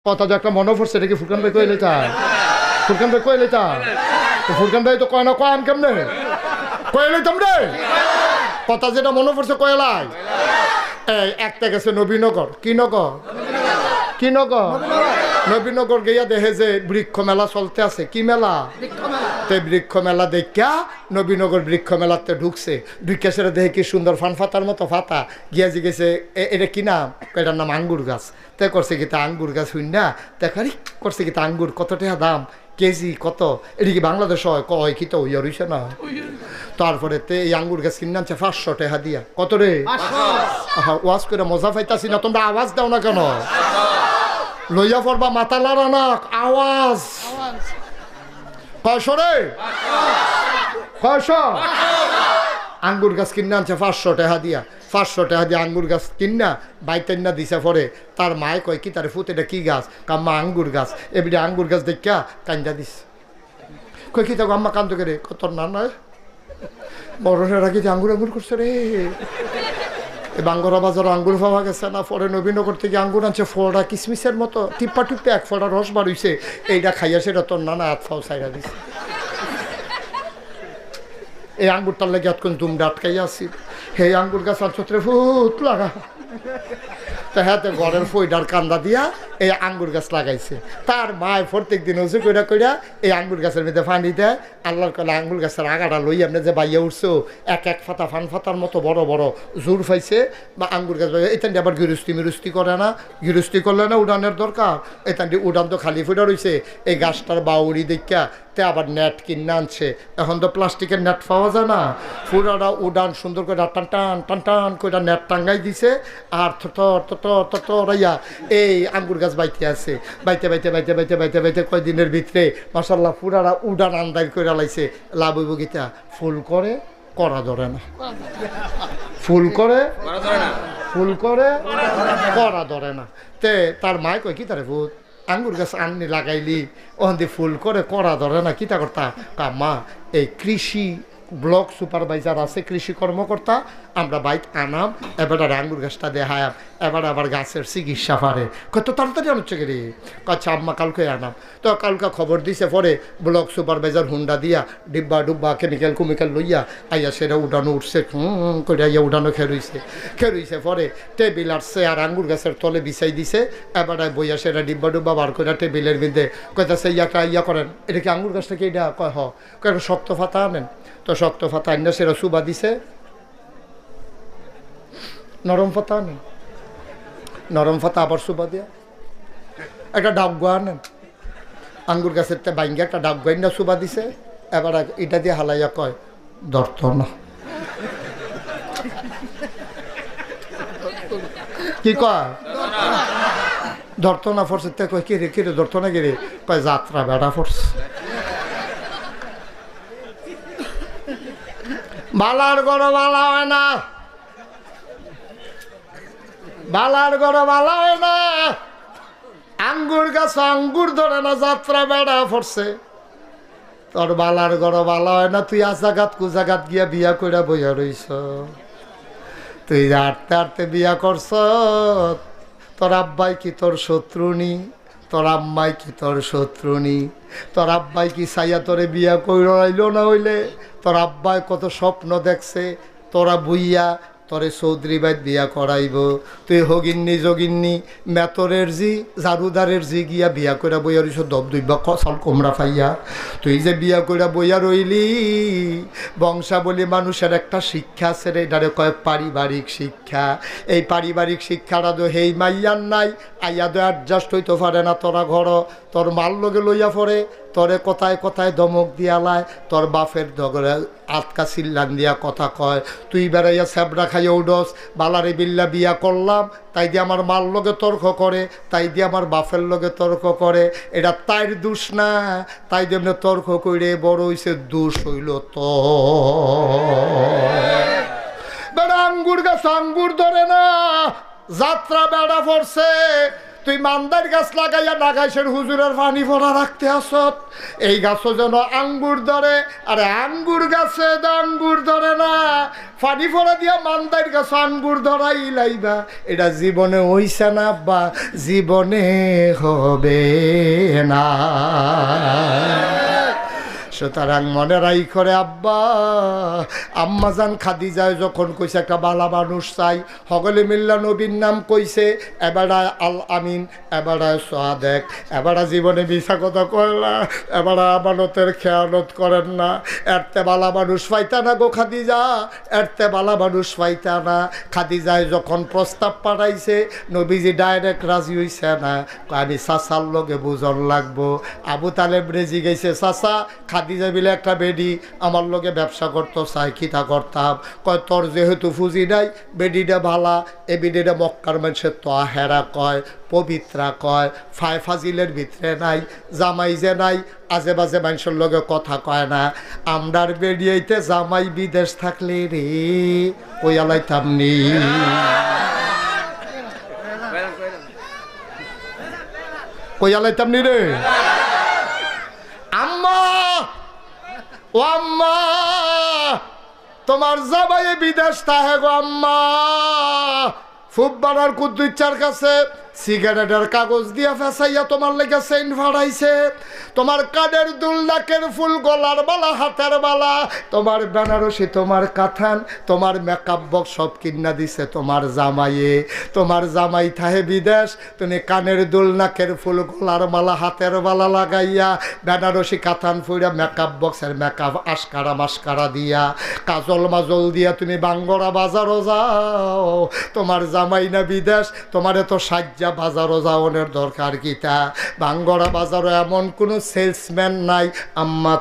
কথা যে একটা মনে পড়ছে, এটা কি ফুরকান ভাই কইলে চায়? ফুরকান ভাই কইলে চায়? ফুরকান ভাই তো কয় না, কয় আমি কেমনে কইলে তোমরে কথা যেটা মনে পড়ছে কয়লাই। এই একটা গেছে নবীনগর, কি নগর, কি নগর, নবীনগর গিয়া দেখে যে বৃক্ষ মেলা চলতে আছে। কি মেলা? তে বৃক্ষ মেলা দেখা নবীনগর বৃক্ষ মেলাতে ঢুকছে। ঢুকে সেটা দেখে কি সুন্দর ফান ফাতার মতো ফাতা গিয়া জিগেছে এটা কি নাম? এটার নাম আঙ্গুর গাছ। তে করছে কি তা আঙ্গুর গাছ হইন না দেখারি করছে কি তা আঙ্গুর কত টাকা দাম, কেজি কত? এটা কি বাংলাদেশ হয়? কয় কি তো ইয়া রইছে না। তারপরে তে এই আঙ্গুর গাছ কিনে আনছে 500 টাকা দিয়া। কত রে? ওয়াজ করে মজা পাইতাছি না, তোমরা আওয়াজ দাও না কেন? লইয়া পড়বা মাথা লাড়া না, আওয়াজ। কয়শো রে? কয়শো? আঙ্গুর গাছ কিনে আনছে 500 টাকা দিয়া। 500 টাকা দিয়ে আঙ্গুর গাছ কিনা বাইতেন না দিছে পরে তার মায় কয় কি তার ফুত এটা কি গাছ? কাম্মা আঙ্গুর গাছ। এবারে আঙ্গুর গাছ দেখা কান্দা দিস। কই কি তো আম্মা কান্দ করে কত না নয় বড়রা রাখি যে আঙ্গুর আঙ্গুর করছে রে। বাঙ্গরা বাজার আঙ্গুর পাওয়া গেছে না, পরে নবীনগর থেকে আঙ্গুর আনছে ফোড়া কিসমিসের মতো টিপ্পা টিপ্পে এক ফোড়া রস বার হইছে। এইটা খাইয়া সেটা তোর নানা হাত ফাও সাইডা দিছে। এই আঙ্গুরটার লেগে এতক্ষণ দুমটা আটকাইয়া আসি। হে আঙ্গুর গাছ আনছত্রে ফুট লাগা তা হাতে ঘরের ফইডার কান্দা দিয়া এই আঙ্গুর গাছ লাগাইছে। তার মায় প্রত্যেক দিন উঁচু কইরা কইরা এই আঙ্গুর গাছের মধ্যে পানি দেয়। আল্লাহর কলে আঙ্গুর গাছের আগাটা লই আপনি যে বাইয়া উঠছো এক এক ফাতা ফান ফাতার মতো বড় বড় জোর পাইছে। বা আঙ্গুর গাছ এখান দিয়ে আবার গৃহস্থী মিরুস্তি করে না, গৃহস্থী করলে না উড়ানের দরকার। এখান দিয়ে উড়ান তো খালি ফুটা রয়েছে। এই গাছটার বাউরি দেখা তে আবার নেট কিনে আনছে। এখন তো প্লাস্টিকের নেট পাওয়া যায় না, ফুরাটা উড়ান সুন্দর করে টান টান টান টান করে নেট টাঙ্গাই দিছে। আর থরাইয়া এই আঙ্গুর গাছ বাইতে আছে। বাইতে বাইতে বাইতে বাইতে বাইতে বাইতে কয়দিনের ভিতরে মাশাল্লাহ ফুরারা উড়ান আন্দাজ করে লাইছে। লাভ হইব গীতা ফুল করে করা ধরে না, ফুল করে ফুল করে করা ধরে না। তে তার মায় কয় কি তারে ভূত আঙ্গুর গাছ আননি লাগাইলি ওখান দিয়ে ফুল করে করা ধরে না, কিতা করতা? মা এই কৃষি ব্লক সুপারভাইজার আছে, কৃষি কর্মকর্তা, আমরা বাইক আনাম এবার আঙ্গুর গাছটা দেখায়াম, এবার আবার গাছের চিকিৎসা পারে। কত তাড়াতাড়ি আনছে কে রে? আচ্ছা আম্মা কালকে আনাম। তো কালকে খবর দিছে পরে ব্লক সুপারভাইজার হুন্ডা দিয়া ডিব্বা ডুব্বা কেমিক্যাল কুমিক্যাল লইয়া আইয়া সেটা উঠানো উঠছে করে আইয়া উঠানো খেরুইছে পরে টেবিল আসছে আর আঙ্গুর গাছের তলে বিছাই দিছে। এবার বইয়া সেটা ডিব্বা ডুব্বা বার করে টেবিলের মধ্যে কইতাছে ইয়া করেন এটা কি আঙ্গুর গাছটা কি এটা? কয় হ কয় শক্ত ফাতা আনেন। তো শক্ত ফাতা আইনা সেটা সুবা দিছে। নরম ফাতা আনেন, নরম ফাতা আবার সুবা দিয়া একটা ডাবগা আনেন। আঙ্গুর গাছের বাইঙ্গে একটা ডাবগা না সুবা দিছে। এবার এটা দিয়ে হালাইয়া কয় ধরত না। কি কয়? ধরত না ফরছে। কয় কিরে কিরে ধরত না কিরে? কয় যাত্রা বেড়া ফরছে। বালার গড় বালা হয় না, বালার গড় বালা হয় না। আঙ্গুর গাছ আঙ্গুর ধরে না, যাত্রা বেড়া পড়ছে। তোর বালার গড় বালা হয় না, তুই আজাগাত কুজাগাত গিয়া বিয়া কইরা বইয়া রইছ। তুই হাঁটতে হাঁটতে বিয়া করছ। তোর আব্বাই কি তোর শত্রুনি? তোর আম্মাই কি তোর শত্রুনি? তোর আব্বাই কি সাইয়া তোরে বিয়া কইরাইল না হইলে? তোর আব্বাই কত স্বপ্ন দেখছে তোরা বুইয়া তোরে চৌধুরী বাইত বিয়া করাইব। তুই হগিন্নি যোগিন্নি মেতরের জি জারুদারের জি গিয়া বিয়া কইরা বইয়া রইছ দব দুইবা কসাল কোমরা পাইয়া। তুই যে বিয়া কইরা বইয়া রইলি, বংশাবলী মানুষের একটা শিক্ষা আছে রে, এটারে কয় পারিবারিক শিক্ষা। এই পারিবারিক শিক্ষাটা তো হেই মাইয়ার নাই, আইয়া তো অ্যাডজাস্ট হইতে পারে না। তোরা ঘর তোর মাল লগে লইয়া পড়ে, তোরে কথায় কথায় ধমক দিয়ালায়, তোর বাপের দগরে আটকা চিল্লান দিয়া কথা কয়। তুই বেড়াইয়া স্যাবরা খাইয়া উডস, বালারে বিল্লা বিয়া করলাম তাই দিয়ে আমার মাল লগে তর্ক করে, তাই দিয়ে আমার বাপের লগে তর্ক করে। এটা তাইর দোষ না, তাই দিয়ে এমনি তর্ক করে বড় হইছে, দোষ হইল তো বেড়া আঙ্গুর গাছ আঙ্গুর ধরে না, যাত্রা বেড়া পড়ছে। তুই মান্দার গাছ লাগাইয়া নাগাইশের হুজুরের পানি ভরা রাখতে আসত। এই গাছও যেন আঙ্গুর ধরে, আরে আঙ্গুর গাছে আঙ্গুর ধরে না, পানি ভরা দিয়া মান্দার গাছ আঙ্গুর ধরাই লাইবা। এটা জীবনে হইছে না বা জীবনে হবে না। সুতরাং মনে রাই করে আব্বা আম্মাজান খাদিজায় যখন কইছে একটা বালা মানুষ চাই, সকলে মিল্লা নবীর নাম কইছে, এবারায় আল আমিন, এবারায় সাদেক, এবারা জীবনে মিছা কথা কয়লা, এবারা আমানতের খেয়ানত করেন না। এরতে বালা মানুষ পাইতা না গো খাদিজা, এরতে বালা মানুষ পাইতা না। খাদিজায় যখন প্রস্তাব পাঠাইছে নবীজি ডাইরেক্ট রাজি হইছে না, আমি চাচার লগে বুঝন লাগবো। আবু তালেব রেজি গেছে, চাচা খাদিজা বিলে একটা বেডি আমার লগে ব্যবসা করতো, চাই খিতা করতাম। কয় তোর যেহেতু ফুজি নাই, বেডিটা ভালা, এ বেডিটা মক্কার মানুষের তো হেরা কয়, পবিত্রা কয়, ফাজিলের ভিতরে নাই, জামাই যে নাই, আজে বাজে মানুষের লগে কথা কয় না। আমরার বেরিয়েতে জামাই বিদেশ থাকলে রে ওই আলাইতাম নি, কই আলাইতাম নি রে। আম্মা ও আম্মা, তোমার জামাই বিদেশ তাহে গো আম্মা। ফুটবলার কুদ্দুচ্চার কাছে সিগারেটের কাগজ দিয়া ফেসাইয়া তোমার লেগে চেইন ভাড়াইছে, তোমার কানের দুল, নাকের ফুল, গলার বালা, হাতের বালা, তোমার বেনারসি, তোমার কাথান, তোমার মেকআপ বক্স সব কিনা দিছে তোমার জামাইয়ে। তোমার জামাই থাহে বিদেশ, তুমি কানের দুল, নাকের ফুল, গলার মালা, হাতের বালা লাগাইয়া, বেনারসি কাথান ফুইরা, মেকআপ বক্সের মেকআপ আশকারা মাস্কারা দিয়া, কাজল মাজল দিয়া তুমি বাঙ্গরা বাজারও যাও। তোমার জামাই না বিদেশ, তোমার এত সাজ্জা বাজারও যাওয়ানোর দরকার কিতা? বাঙ্গরা বাজারও এমন কোনো সেলসম্যান নাই আম্মা।